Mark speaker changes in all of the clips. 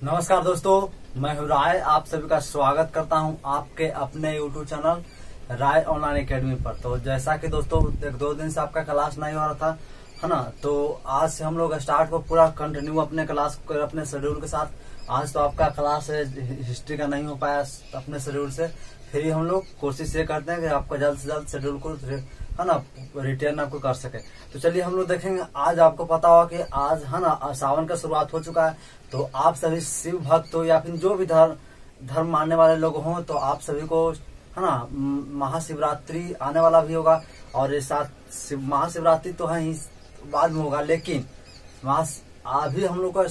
Speaker 1: नमस्कार दोस्तों, मैं हूँ राय। आप सभी का स्वागत करता हूँ आपके अपने यूट्यूब चैनल राय ऑनलाइन एकेडमी पर। तो जैसा कि दोस्तों 1-2 दिन से आपका क्लास नहीं हो रहा था, है ना, तो आज से हम लोग स्टार्ट को पूरा कंटिन्यू अपने क्लास को अपने शेड्यूल के साथ। आज तो आपका क्लास हिस्ट्री का नहीं हो पाया अपने शेड्यूल से, फिर भी हम लोग कोशिश ये करते हैं कि आपका जल्द से जल्द शेड्यूल को, है ना, रिटर्न आपको कर सके। तो चलिए हम लोग देखेंगे। आज आपको पता होगा कि आज, है ना, सावन का शुरुआत हो चुका है। तो आप सभी शिव भक्त हो या फिर जो भी धर्म मानने वाले लोग हों, तो आप सभी को, है ना, महाशिवरात्रि आने वाला भी होगा। और इस साथ महाशिवरात्रि तो है ही, बाद में होगा, लेकिन अभी हम लोग का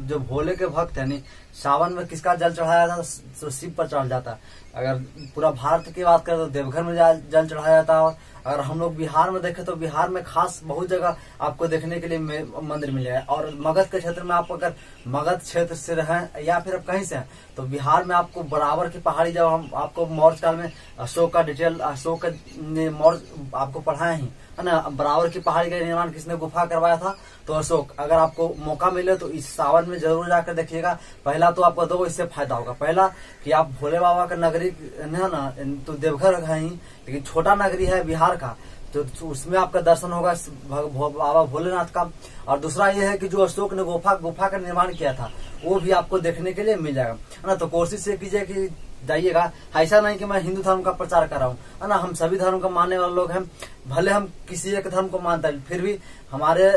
Speaker 1: जो भोले के भक्त है, नहीं, सावन में किसका जल चढ़ाया जाता है? तो शिव पर चढ़ जाता है। अगर पूरा भारत की बात करें तो देवघर में जल चढ़ाया जाता है। और अगर हम लोग बिहार में देखें तो बिहार में खास बहुत जगह आपको देखने के लिए मंदिर मिलेगा। और मगध के क्षेत्र में आप अगर मगध क्षेत्र से रहें या फिर आप कहीं से हैं, तो बिहार में आपको बराबर की पहाड़ी, जब हम आपको मौर्य काल में अशोक का डिटेल, अशोक ने मौर्य आपको पढ़ाया ही, है ना, बराबर की पहाड़ी का निर्माण किसने, गुफा करवाया था? तो अशोक। अगर आपको मौका मिले तो इस सावन में जरूर जाकर देखिएगा। पहला तो आपको दो इससे फायदा होगा। पहला कि आप भोले बाबा का नगरी है ना, तो देवघर है ही, लेकिन छोटा नगरी है बिहार का, तो उसमें आपका दर्शन होगा बाबा भोलेनाथ का। और दूसरा ये है कि जो अशोक ने गुफा का निर्माण किया था, वो भी आपको देखने के लिए मिल जाएगा, है ना। तो कोशिश ये कीजिए कि जाइएगा। ऐसा नहीं कि मैं हिंदू धर्म का प्रचार कर रहा हूँ, है ना, हम सभी धर्म का मानने वाले लोग हैं। भले हम किसी एक धर्म को मानते हैं, फिर भी हमारे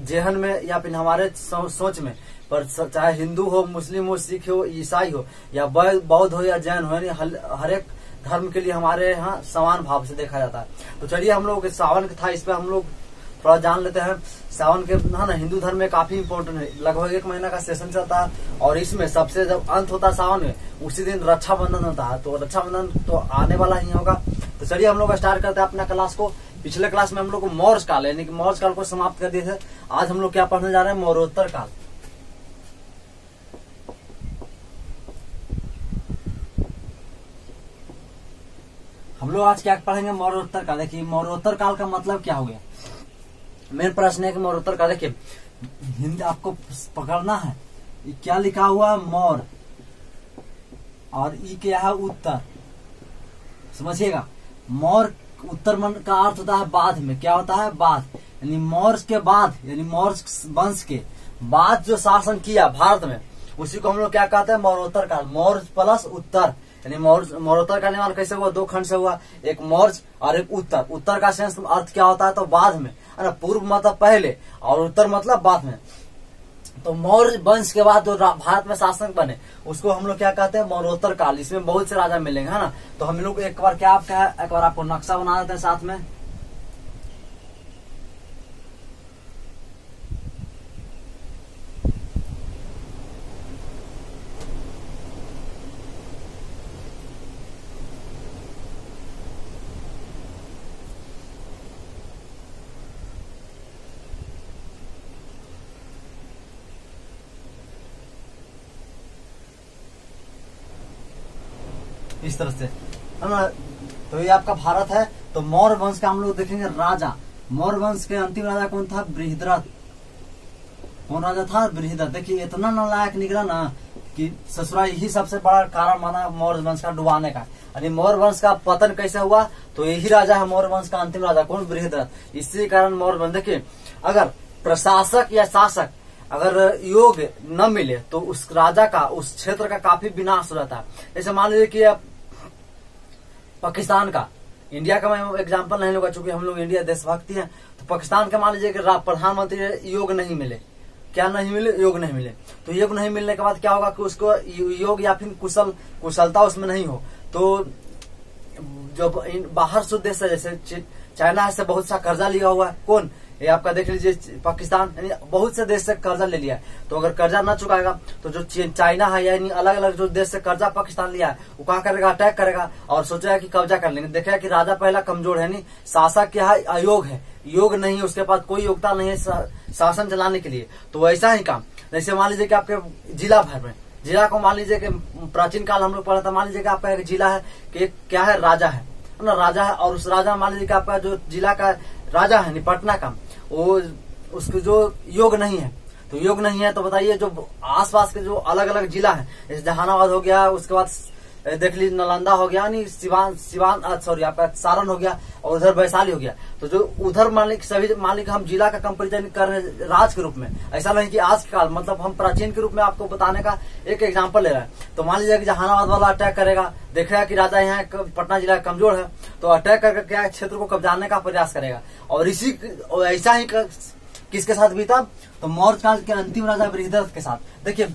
Speaker 1: जेहन में या फिर हमारे सोच में, पर चाहे हिंदू हो, मुस्लिम हो, सिख हो, ईसाई हो, या बौद्ध हो या जैन हो, हर एक धर्म के लिए हमारे यहाँ समान भाव से देखा जाता है। तो चलिए हम लोग सावन था, इस पे हम लोग थोड़ा जान लेते हैं। सावन के, है ना, हिंदू धर्म में काफी इम्पोर्टेंट है। लगभग 1 महीना का सेशन चलता है और इसमें सबसे जब अंत होता है सावन में, उसी दिन रक्षाबंधन होता है। तो रक्षाबंधन तो आने वाला ही होगा। तो चलिए हम लोग स्टार्ट करते हैं अपना क्लास को। पिछले क्लास में हम लोग को मौर्य काल, यानी कि मौर्य काल को समाप्त कर दिए थे। आज हम लोग क्या पढ़ने जा रहे हैं? मौर्योत्तर काल। हम लोग आज क्या पढ़ेंगे? मौर्योत्तर काल। देखिए मौर्योत्तर काल का मतलब क्या हो गया? मेन प्रश्न है कि मौर्योत्तर काल, देखिए हिंदी आपको पकड़ना है। क्या लिखा हुआ? मौर्य, और ई क्या है? उत्तर। समझिएगा, मौर्य उत्तर मन का अर्थ होता है बाद में। क्या होता है? बाद, यानी मौर्य के बाद, यानी मौर्य वंश के बाद जो शासन किया भारत में, उसी को हम लोग क्या कहते हैं? मौर्योत्तर काल। मौर्य प्लस उत्तर, यानी मौर्योत्तर का निर्माण कैसे हुआ? 2 खंड से हुआ, एक मौर्य और एक उत्तर। उत्तर का सेंस अर्थ क्या होता है? तो बाद में, है ना। पूर्व मतलब पहले और उत्तर मतलब बाद में। तो मौर्य वंश के बाद जो भारत में शासक बने, उसको हम लोग क्या कहते हैं? मौर्योत्तर काल। इसमें बहुत से राजा मिलेंगे, है ना। तो हम लोग एक बार एक बार आपको नक्शा बना देते हैं साथ में। इस तरह से, है ना। तो ये आपका भारत है। तो मौर्य वंश का हम लोग देखेंगे राजा। मौर्य वंश के अंतिम राजा कौन था? बृहद्रथ। कौन राजा था? बृहद्रथ। देखिए इतना नालायक निकला ना कि ससुरा यही सबसे बड़ा कारण माना मौर्य वंश का डुबाने का। यानी मौर्य वंश का पतन कैसे हुआ? तो यही राजा है मौर्य वंश का अंतिम राजा। कौन? बृहद्रथ। इसी कारण मौर्य वंश, देखिए अगर प्रशासक या शासक अगर योग न मिले तो उस राजा का, उस क्षेत्र का काफी विनाश हो जाता है। जैसे मान लीजिए कि पाकिस्तान का, इंडिया का मैं एग्जांपल नहीं लूंगा चूंकि हम लोग इंडिया देशभक्ति हैं। तो पाकिस्तान का मान लीजिए कि प्रधानमंत्री योग नहीं मिले। क्या नहीं मिले? योग नहीं मिले। तो योग नहीं मिलने के बाद क्या होगा कि उसको योग या फिर कुशलता उसमें नहीं हो, तो जो बाहर से देश है, जैसे चाइना से बहुत सा कर्जा लिया हुआ है। कौन? ये आपका देख लीजिए पाकिस्तान, यानी बहुत से देश से कर्जा ले लिया है। तो अगर कर्जा न चुकाएगा तो जो चाइना है, यानी अलग अलग जो देश से कर्जा पाकिस्तान लिया है, वो क्या करेगा? अटैक करेगा और सोचेगा कि कब्जा कर लेंगे। देखेगा कि राजा पहला कमजोर है, नहीं, शासक क्या है? अयोग है, योग नहीं है, उसके पास कोई योग्यता नहीं है शासन चलाने के लिए। तो वैसा ही काम, जैसे मान लीजिए कि आपके जिला भर में, जिला को मान लीजिए कि प्राचीन काल हम लोग पढ़ा था, मान लीजिए कि आपका एक जिला है कि क्या है? राजा है ना, राजा है। और उस राजा मान लीजिए कि आपका जो जिला का राजा है, पटना का, वो उसके जो योग नहीं है, तो योग नहीं है। तो बताइए जो आसपास के जो अलग अलग जिला है, जैसे जहानाबाद हो गया, उसके बाद देख लीजिए नालंदा हो गया, यानी सिवान सॉरी आपका सारण हो गया, और उधर वैशाली हो गया। तो जो उधर मालिक सभी मालिक हम जिला का कंपेरिजन कर रहे हैं राज के रूप में, ऐसा नहीं कि आज के काल, मतलब हम प्राचीन के रूप में आपको बताने का एक एग्जांपल ले रहे हैं। तो मान लीजिए कि जहानाबाद वाला अटैक करेगा, देखेगा कि राजा यहाँ पटना जिला कमजोर है, तो अटैक करके क्या क्षेत्र को कब्जाने का प्रयास करेगा। और ऐसा ही किसके साथ बीता, तो मौर्य काल के अंतिम राजा बृहद्रथ के साथ। देखिए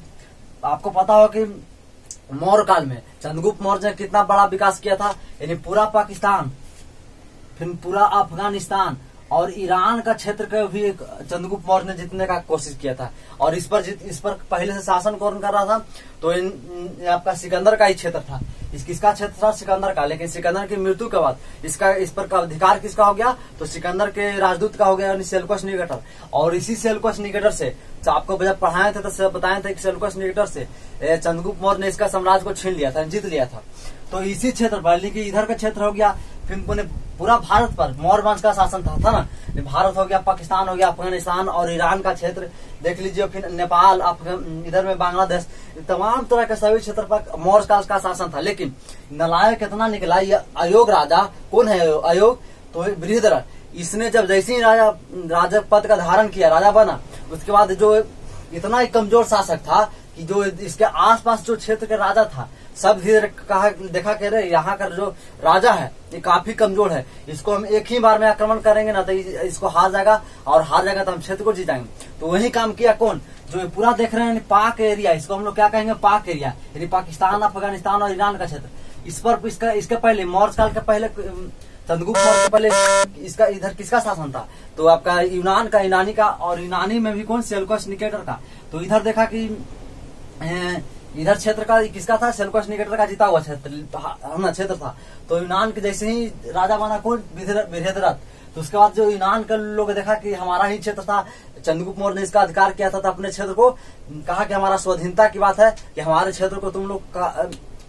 Speaker 1: आपको पता हो कि मौर्य काल में चंद्रगुप्त मौर्य ने कितना बड़ा विकास किया था, यानी पूरा पाकिस्तान, फिर पूरा अफगानिस्तान और ईरान का क्षेत्र को भी चंद्रगुप्त मौर्य ने जीतने का कोशिश किया था। और इस पर पहले से शासन कौन कर रहा था, तो आपका सिकंदर का ही क्षेत्र था। किसका क्षेत्र था, सिकंदर का। लेकिन सिकंदर की मृत्यु के बाद इस पर का अधिकार किसका हो गया, तो सिकंदर के राजदूत का हो गया, यानी सेल्यूकस निकेटर। और इसी सेल्यूकस निकेटर से, तो आपको जब पढ़ाए थे तो बताए थे कि सेल्यूकस निकेटर से चंद्रगुप्त मौर्य ने इसका साम्राज्य को छीन लिया था, जीत लिया था। तो इसी क्षेत्र पर, लेकिन इधर का क्षेत्र हो गया, फिर पूरा भारत पर मौर्य वंश का शासन था ना। भारत हो गया, पाकिस्तान हो गया, अफगानिस्तान और ईरान का क्षेत्र देख लीजिए, फिर नेपाल, इधर में बांग्लादेश, तमाम तरह के सभी क्षेत्र पर मौर्य काल का शासन था। लेकिन नालायक कितना निकला, ये अयोग राजा कौन है, अयोग, तो बृहद्रथ। इसने जब जैसे ही राजा पद का धारण किया, राजा बना, उसके बाद जो इतना ही कमजोर शासक था कि जो इसके आसपास जो क्षेत्र के राजा था, सब धीरे कहा देखा कह रहे यहाँ का जो राजा है ये काफी कमजोर है, इसको हम एक ही बार में आक्रमण करेंगे ना तो इसको हार जाएगा, और हार जाएगा तो हम क्षेत्र को जीत जाएंगे। तो वही काम किया कौन, जो पूरा देख रहे हैं पाक एरिया, इसको हम लोग क्या कहेंगे, पाक एरिया, यानी पाकिस्तान, अफगानिस्तान और ईरान का क्षेत्र। इस पर इसके पहले मौर्य काल के पहले चंद्रगुप्त मौर्य के पहले इसका इधर किसका शासन था, तो आपका यूनान का, यूनानी का, और यूनानी में भी कौन, सेल्यूकस निकेटर का। तो इधर देखा कि इधर क्षेत्र का किसका था, सेल्यूकस निकेटर का जीता हुआ क्षेत्र था। तो यूनान के जैसे ही राजा बना कौन, बृहद्रथ। तो उसके बाद जो यूनान के लोग देखा कि हमारा ही क्षेत्र था, चंद्रगुप्त मौर्य ने इसका अधिकार किया था, तो अपने क्षेत्र को कहा कि हमारा स्वाधीनता की बात है कि हमारे क्षेत्र को तुम लोग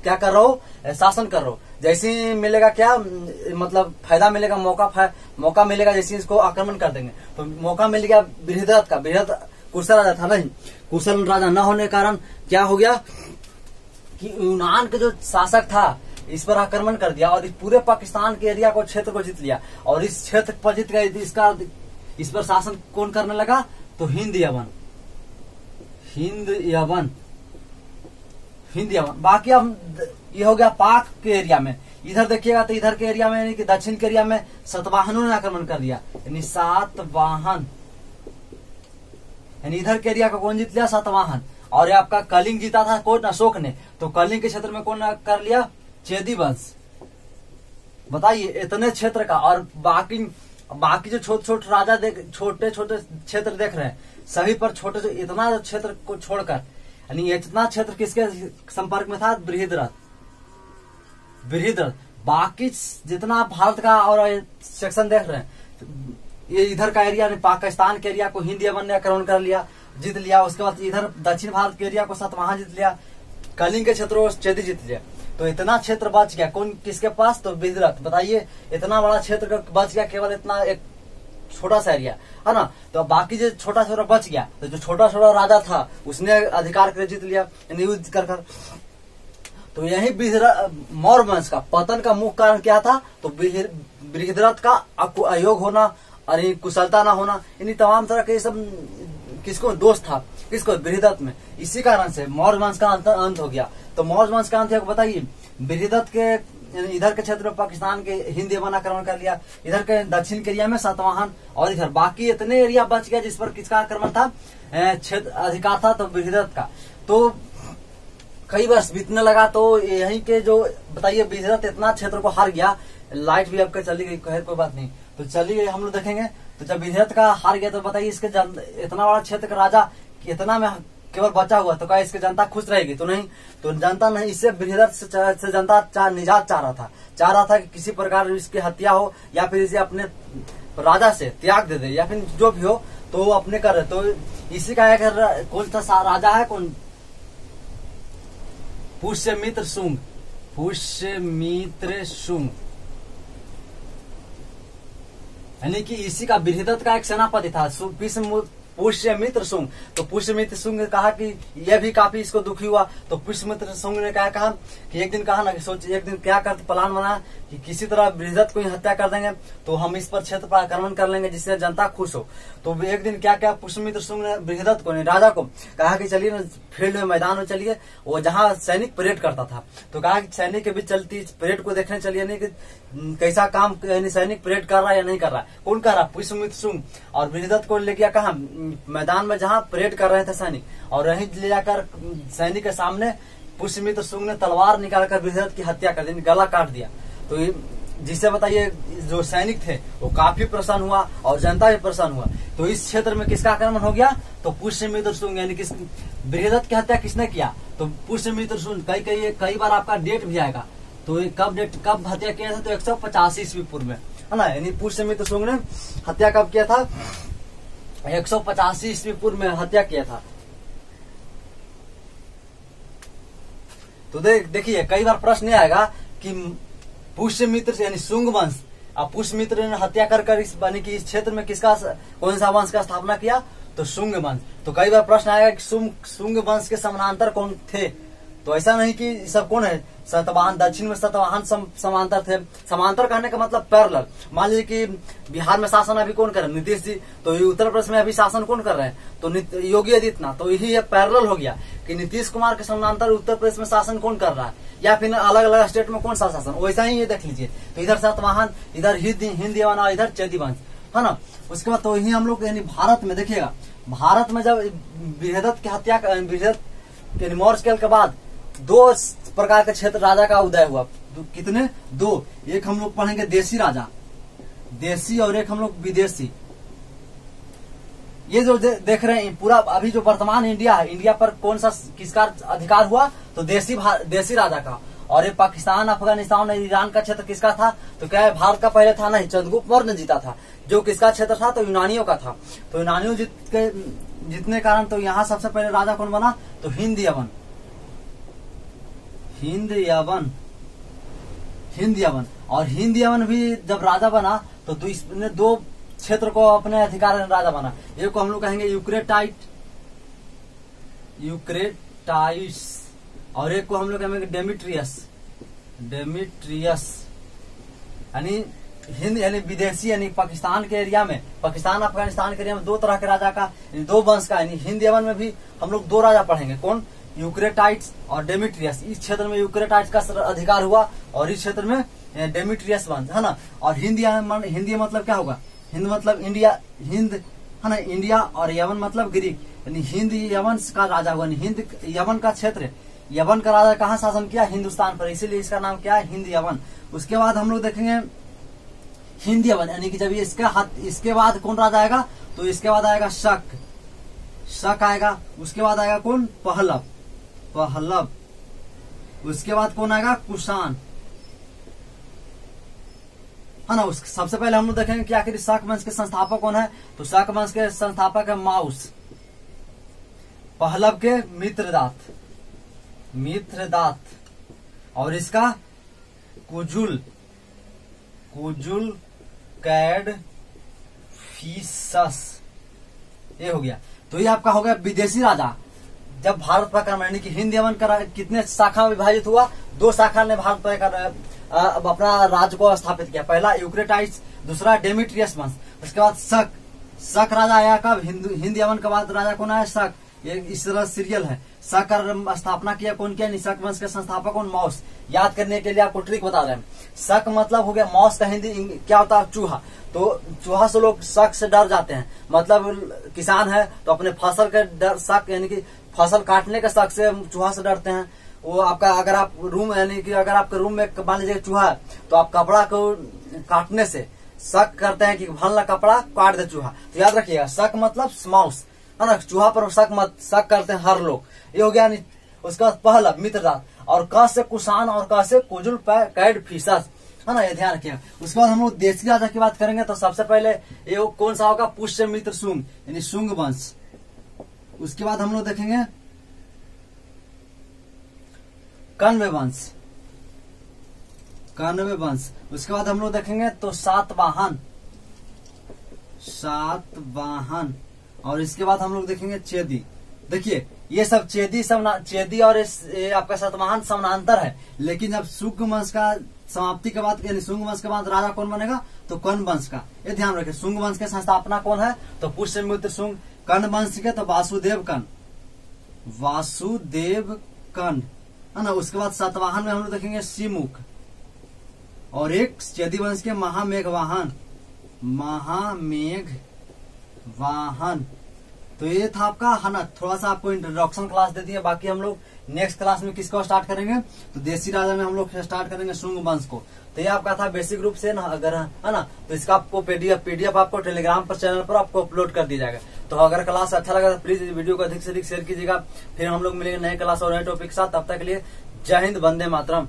Speaker 1: क्या कर रहे हो, शासन कर रहे हो। जैसे ही मिलेगा क्या, मतलब फायदा मिलेगा, मौका मिलेगा, जैसे इसको आक्रमण कर देंगे। तो मौका मिल गया बृहद्रथ का। बृहद्रथ कुशल राजा था नहीं, कुशल राजा न होने के कारण क्या हो गया कि यूनान के जो शासक था इस पर आक्रमण कर दिया और इस पूरे पाकिस्तान के एरिया को, क्षेत्र को जीत लिया। और इस क्षेत्र पर जीत गए, इस पर शासन कौन करने लगा, तो हिंद यवन। बाकी अब ये हो गया पाक के एरिया में। इधर देखिएगा तो इधर के एरिया में, यानी कि दक्षिण के एरिया में सातवाहनों ने आक्रमण कर दिया, यानी सातवाहन, यानी इधर के एरिया को कौन जीत लिया, सातवाहन। और ये आपका कलिंग जीता था कौन, अशोक ने। तो कलिंग के क्षेत्र में कौन कर लिया, चेदी वंश। बताइए इतने क्षेत्र का। और बाकी जो छोटे राजा छोटे क्षेत्र देख रहे हैं, सभी पर छोटे इतना क्षेत्र को छोड़कर, यानी इतना क्षेत्र किसके संपर्क में था, बृहद्रथ। बाकी जितना भारत का और सेक्शन देख रहे हैं, ये इधर का एरिया, पाकिस्तान के एरिया को हिंद यवन ने आक्रमण कर लिया, जीत लिया। उसके बाद इधर दक्षिण भारत के एरिया को सातवाहन जीत लिया, कलिंग के क्षेत्र को चेदी जीत लिया। तो इतना क्षेत्र बच गया कौन, किसके पास, तो बृहद्रथ। बताइए इतना बड़ा क्षेत्र बच गया, केवल इतना एक छोटा सा एरिया है ना। तो बाकी जो छोटा छोटा बच गया, तो जो छोटा छोटा राजा था उसने अधिकार कर जीत लिया, युद्ध कर। तो यही मौर्य वंश का पतन का मुख्य कारण क्या था, तो बृहद्रथ का अयोग होना और कुशलता न होना, इन तमाम तरह के सब किसको दोष था, किसको, बृहद्रथ में। इसी कारण से मौर्य वंश का अंत हो गया। तो मौर्य वंश का अंत है, बताइए बृहद्रथ के इधर के क्षेत्र में पाकिस्तान के हिंद यवन आक्रमण कर लिया, इधर के दक्षिण के एरिया में सातवाहन, और इधर बाकी इतने एरिया बच गया जिस पर किसका आक्रमण था, क्षेत्र अधिकार था, तो बृहद्रथ का। तो कई वर्ष बीतने लगा, तो यहीं के जो बताइए बृहद्रथ इतना क्षेत्र को हार गया। लाइट भी आपके चली गई, कोई बात नहीं, तो चली गई, हम लोग देखेंगे। तो जब बृहद्रथ का हार गया, तो बताइए इसके इतना बड़ा क्षेत्र का राजा इतना में केवल बचा हुआ, तो क्या इसकी जनता खुश रहेगी, तो नहीं। तो जनता नहीं, इससे बृहद्रथ से जनता निजात चाह रहा था कि किसी प्रकार इसकी हत्या हो, या फिर इसे अपने राजा से त्याग दे दे, या फिर जो भी हो तो वो अपने कर। तो इसी का कौन सा राजा है, कौन, पुष्यमित्र शुंग, यानी कि इसी का बृहद्रथ का एक सेनापति था, पुष्यमित्र शुंग। तो पुष्यमित्र शुंग ने कहा कि यह भी काफी इसको दुखी हुआ। तो पुष्यमित्र शुंग ने क्या कहा कि एक दिन कहा ना कि सोच एक दिन क्या कर प्लान बना कि किसी तरह बृहदत्त को हत्या कर देंगे तो हम इस पर क्षेत्र पर आक्रमण कर लेंगे जिससे जनता खुश हो। तो एक दिन क्या क्या पुष्यमित्र शुंग ने बृहदत्त को राजा को कहा कि चलिए ना फील्ड में मैदान में चलिए, वो जहाँ सैनिक परेड करता था। तो कहा कि सैनिक के बीच चलती परेड को देखने चलिए, नहीं कि कैसा काम यानी सैनिक परेड कर रहा है या नहीं कर रहा है। कौन कर रहा? पुष्यमित्र शुंग। और बृहदत्त को ले गया कहा मैदान में जहाँ परेड कर रहे थे सैनिक, और वहीं ले जाकर सैनिक के सामने पुष्यमित्र शुंग ने तलवार निकालकर बृहदत्त की हत्या कर दी, गला काट दिया। तो जिससे बताइए जो सैनिक थे वो काफी प्रसन्न हुआ और जनता भी प्रसन्न हुआ। तो इस क्षेत्र में किसका आक्रमण हो गया? तो पुष्यमित्र शुंग यानी किस बृहदत्त की हत्या किसने किया? तो पुष्यमित्र शुंग। कई बार आपका डेट भी आएगा। तो कब हत्या किया था? तो 185 ईस्वी पूर्व में, है ना। यानी पुष्यमित्र शुंग ने हत्या कब किया था? 185 ईस्वी पूर्व में हत्या किया था। तो देखिए कई बार प्रश्न आएगा कि पुष्यमित्र यानी शुंग वंश, अब पुष्यमित्र ने हत्या कर इस यानी कि इस क्षेत्र में किसका कौन सा वंश का स्थापना किया? तो शुंग वंश। तो कई बार प्रश्न आएगा कि शुंग वंश के समानांतर कौन थे? तो ऐसा नहीं कि सब कौन है, सतवाहन, दक्षिण में सतवाहन समांतर थे। समांतर कहने का मतलब पैरेलल। मान लीजिए कि बिहार में शासन अभी कौन कर रहे हैं? नीतीश जी। तो उत्तर प्रदेश में अभी शासन कौन कर रहे हैं? तो योगी आदित्यनाथ। तो यही पैरेलल हो गया कि नीतीश कुमार के समानांतर उत्तर प्रदेश में शासन कौन कर रहा है, या फिर अलग अलग स्टेट में कौन सा शासन, वैसा ही ये देख लीजिए। तो इधर सतवाहन, इधर हिंद यवन और इधर चैती वंश, है ना। उसके बाद तो यही हम लोग यानी भारत में देखिएगा, भारत में जब बृहदत्त की हत्या बृहदत्त मौर्य के बाद 2 प्रकार के क्षेत्र राजा का उदय हुआ। कितने? 2। एक हम लोग पढ़ेंगे देशी राजा, देशी, और एक हम लोग विदेशी। ये जो देख रहे हैं पूरा अभी जो वर्तमान इंडिया है, इंडिया पर कौन सा किसका अधिकार हुआ? तो देशी राजा का। और ये पाकिस्तान, अफगानिस्तान और ईरान का क्षेत्र किसका था? तो क्या है भारत का पहले था? नहीं, चंद्रगुप्त मौर्य ने जीता था। जो किसका क्षेत्र था? तो यूनानियों का था। तो यूनानियों जीतने कारण तो यहाँ सबसे पहले राजा कौन बना? तो हिंद यवन। और हिंद यवन भी जब राजा बना तो इसने 2 क्षेत्र को अपने अधिकार में राजा बना। एक को हम लोग कहेंगे यूक्रेटाइट्स, और एक को हम लोग कहेंगे डेमिट्रियस। यानी हिंद यानी विदेशी, यानी पाकिस्तान के एरिया में, पाकिस्तान अफगानिस्तान के एरिया में 2 तरह के राजा का, 2 वंश का, यानी हिंद यवन में भी हम लोग 2 राजा पढ़ेंगे। कौन? यूक्रेटाइट्स और डेमिट्रियस। इस क्षेत्र में यूक्रेटाइट्स का अधिकार हुआ और इस क्षेत्र में डेमिट्रियस वंश, है ना। और हिंदी मतलब क्या होगा? हिंद मतलब इंडिया, हिंद, है ना। इंडिया और यवन मतलब ग्रीक, यानी हिंद यवन का राजा हुआ। हिंद यवन का क्षेत्र, यवन का राजा कहाँ शासन किया? हिंदुस्तान पर, इसीलिए इसका नाम क्या है? हिंद यवन। उसके बाद हम लोग देखेंगे हिंद यवन, यानी कि जब ये इसके बाद कौन राजा आएगा? तो इसके बाद आएगा शक आएगा। उसके बाद आएगा कौन? पहलव। उसके बाद कौन आएगा? कुषाण, है ना। सबसे पहले हम लोग देखेंगे कि आखिर शक वंश के संस्थापक कौन है? तो शक वंश के संस्थापक है माउस। पहलव के मित्रदात, और इसका कुजुल कैडफिसस। ये हो गया। तो ये आपका हो गया विदेशी राजा। जब भारत पर आक्रमण, यानी कि हिंद यवन का कितने शाखा में विभाजित हुआ? 2 शाखा ने भारत पर अपना राज्य को स्थापित किया। पहला यूक्रेटाइट्स, दूसरा डेमिट्रियस वंश। उसके बाद शक राजा आया कब? हिंद यवन के बाद राजा कौन आया? शक। ये इस तरह सीरियल है। शक का स्थापना किया कौन किया? शक वंश के संस्थापक कौन? मौस। याद करने के लिए आपको ट्रिक बता रहे हैं। शक मतलब हो गया, मौस का हिंदी क्या होता है? चूहा। तो चूहा से लोग शक से डर जाते हैं। मतलब किसान है तो अपने फसल के डर, शक यानी कि फसल काटने के शक से चूहा से डरते हैं। वो आपका अगर आप रूम, यानी कि अगर आपके रूम में मान लीजिए चूहा है तो आप कपड़ा को काटने से शक करते हैं कि भला कपड़ा काट दे चूहा। तो याद रखिएगा, शक मतलब माउस, है ना। चूहा पर शक करते हैं हर लोग। ये हो गया। उसका पहला मित्रदात, और क से कुषाण और क से कुजुल कैडफिसस, है ना। ये ध्यान रखिएगा। उसके बाद हम लोग देशी राजा की बात करेंगे तो सबसे पहले ये कौन सा होगा? पुष्यमित्र शुंग, यानी शुंग वंश। उसके बाद हम लोग देखेंगे कण्व वंश। उसके बाद हम लोग देखेंगे तो सातवाहन, और इसके बाद हम लोग देखेंगे चेदी। देखिए ये सब चेदी और ये आपका सातवाहन समानांतर है, लेकिन जब शुंग वंश का समाप्ति के बाद यानी शुंग वंश के बाद राजा कौन बनेगा, तो कर्ण वंश का। ये ध्यान रखें, शुंग वंश के संस्थापना कौन है, तो पुष्यमित्र शुंग। कर्ण वंश के तो वासुदेव कर्ण है ना। उसके बाद सातवाहन में हम लोग देखेंगे शिमुख, और एक चेदी वंश के महामेघवाहन। तो ये था आपका है ना, थोड़ा सा आपको इंट्रोडक्शन क्लास दे दिए। बाकी हम लोग नेक्स्ट क्लास में किसको स्टार्ट करेंगे, तो देसी राजा में हम लोग स्टार्ट करेंगे शुंग वंश को। तो ये आपका था बेसिक रूप से ना, अगर है ना, तो इसका आपको पीडीएफ आपको टेलीग्राम पर चैनल पर आपको अपलोड कर दिया जाएगा। तो अगर क्लास अच्छा लगा तो प्लीज वीडियो को अधिक से अधिक शेयर कीजिएगा। फिर हम लोग मिलेंगे नए क्लास और नए टॉपिक के साथ। तब तक के लिए जय हिंद, वंदे मातरम।